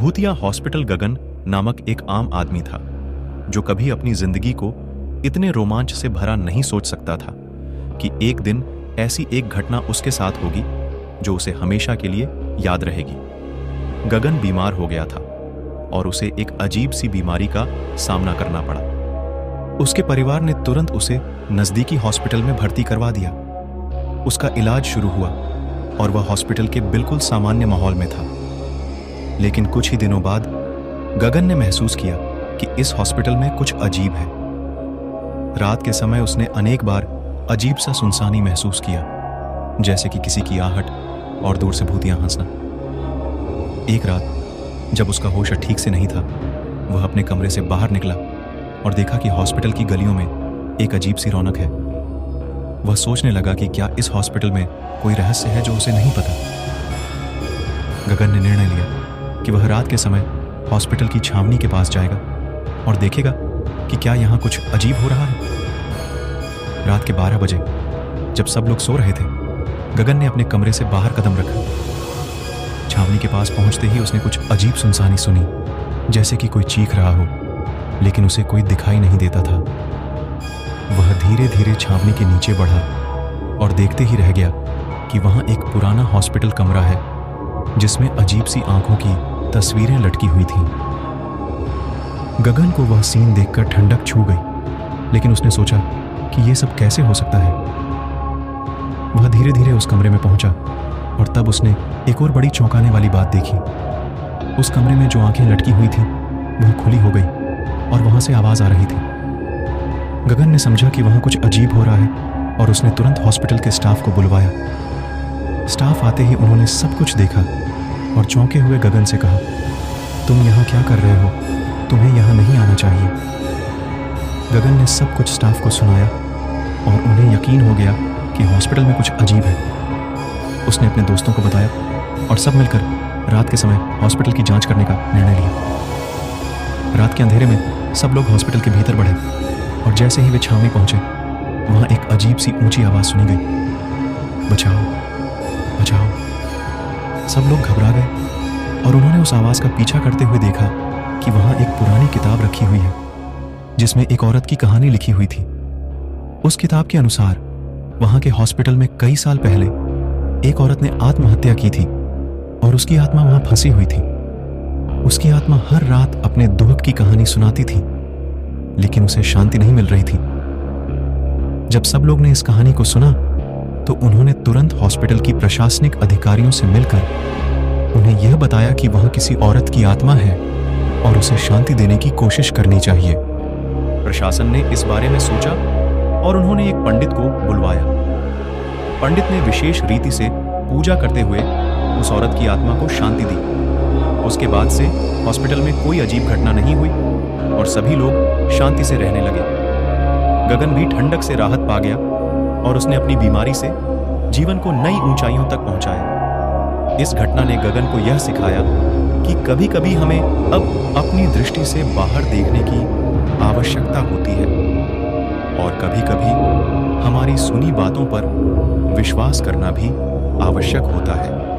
भूतिया हॉस्पिटल गगन नामक एक आम आदमी था जो कभी अपनी जिंदगी को इतने रोमांच से भरा नहीं सोच सकता था कि एक दिन ऐसी एक घटना उसके साथ होगी जो उसे हमेशा के लिए याद रहेगी। गगन बीमार हो गया था और उसे एक अजीब सी बीमारी का सामना करना पड़ा। उसके परिवार ने तुरंत उसे नजदीकी हॉस्पिटल में भर्ती करवा दिया। उसका इलाज शुरू हुआ और वह हॉस्पिटल के बिल्कुल सामान्य माहौल में था। लेकिन कुछ ही दिनों बाद गगन ने महसूस किया कि इस हॉस्पिटल में कुछ अजीब है। रात के समय उसने अनेक बार अजीब सा सुनसानी महसूस किया, जैसे कि किसी की आहट और दूर से भूतिया हंसना। एक रात जब उसका होश ठीक से नहीं था, वह अपने कमरे से बाहर निकला और देखा कि हॉस्पिटल की गलियों में एक अजीब सी रौनक है। वह सोचने लगा कि क्या इस हॉस्पिटल में कोई रहस्य है जो उसे नहीं पता। गगन ने निर्णय लिया कि वह रात के समय हॉस्पिटल की छावनी के पास जाएगा और देखेगा कि क्या यहाँ कुछ अजीब हो रहा है। रात के 12 बजे जब सब लोग सो रहे थे, गगन ने अपने कमरे से बाहर कदम रखा। छावनी के पास पहुंचते ही उसने कुछ अजीब सुनसानी सुनी, जैसे कि कोई चीख रहा हो, लेकिन उसे कोई दिखाई नहीं देता था। वह धीरे धीरे छावनी के नीचे बढ़ा और देखते ही रह गया कि वहां एक पुराना हॉस्पिटल कमरा है जिसमें अजीब सी आंखों की तस्वीरें लटकी हुई थीं। गगन को वह सीन देखकर ठंडक छू गई, लेकिन उसने सोचा कि यह सब कैसे हो सकता है। वह धीरे धीरे उस कमरे में पहुंचा और तब उसने एक और बड़ी चौंकाने वाली बात देखी। उस कमरे में जो आंखें लटकी हुई थीं, वह खुली हो गई और वहां से आवाज आ रही थी। गगन ने समझा कि वहां कुछ अजीब हो रहा है और उसने तुरंत हॉस्पिटल के स्टाफ को बुलवाया। स्टाफ आते ही उन्होंने सब कुछ देखा और चौंके हुए गगन से कहा, तुम यहाँ क्या कर रहे हो? तुम्हें यहाँ नहीं आना चाहिए। गगन ने सब कुछ स्टाफ को सुनाया और उन्हें यकीन हो गया कि हॉस्पिटल में कुछ अजीब है। उसने अपने दोस्तों को बताया और सब मिलकर रात के समय हॉस्पिटल की जांच करने का निर्णय लिया। रात के अंधेरे में सब लोग हॉस्पिटल के भीतर बढ़े और जैसे ही वे छावनी पहुंचे, वहां एक अजीब सी ऊंची आवाज सुनी गई, बचाओ बचाओ। सब लोग घबरा गए और उन्होंने उस आवाज का पीछा करते हुए देखा कि वहां एक पुरानी किताब रखी हुई है जिसमें एक औरत की कहानी लिखी हुई थी। उस किताब के अनुसार वहां के हॉस्पिटल में कई साल पहले एक औरत ने आत्महत्या की थी और उसकी आत्मा वहां फंसी हुई थी। उसकी आत्मा हर रात अपने दुख की कहानी सुनाती थी, लेकिन उसे शांति नहीं मिल रही थी। जब सब लोग ने इस कहानी को सुना तो उन्होंने तुरंत हॉस्पिटल की प्रशासनिक अधिकारियों से मिलकर उन्हें यह बताया कि वहां किसी औरत की आत्मा है और उसे शांति देने की कोशिश करनी चाहिए। प्रशासन ने इस बारे में सोचा और उन्होंने एक पंडित को बुलवाया। पंडित ने विशेष रीति से पूजा करते हुए उस औरत की आत्मा को शांति दी। उसके बाद से हॉस्पिटल में कोई अजीब घटना नहीं हुई और सभी लोग शांति से रहने लगे। गगन भी ठंडक से राहत पा गया और उसने अपनी बीमारी से जीवन को नई ऊंचाइयों तक पहुंचाया। इस घटना ने गगन को यह सिखाया कि कभी-कभी हमें अब अपनी दृष्टि से बाहर देखने की आवश्यकता होती है और कभी-कभी हमारी सुनी बातों पर विश्वास करना भी आवश्यक होता है।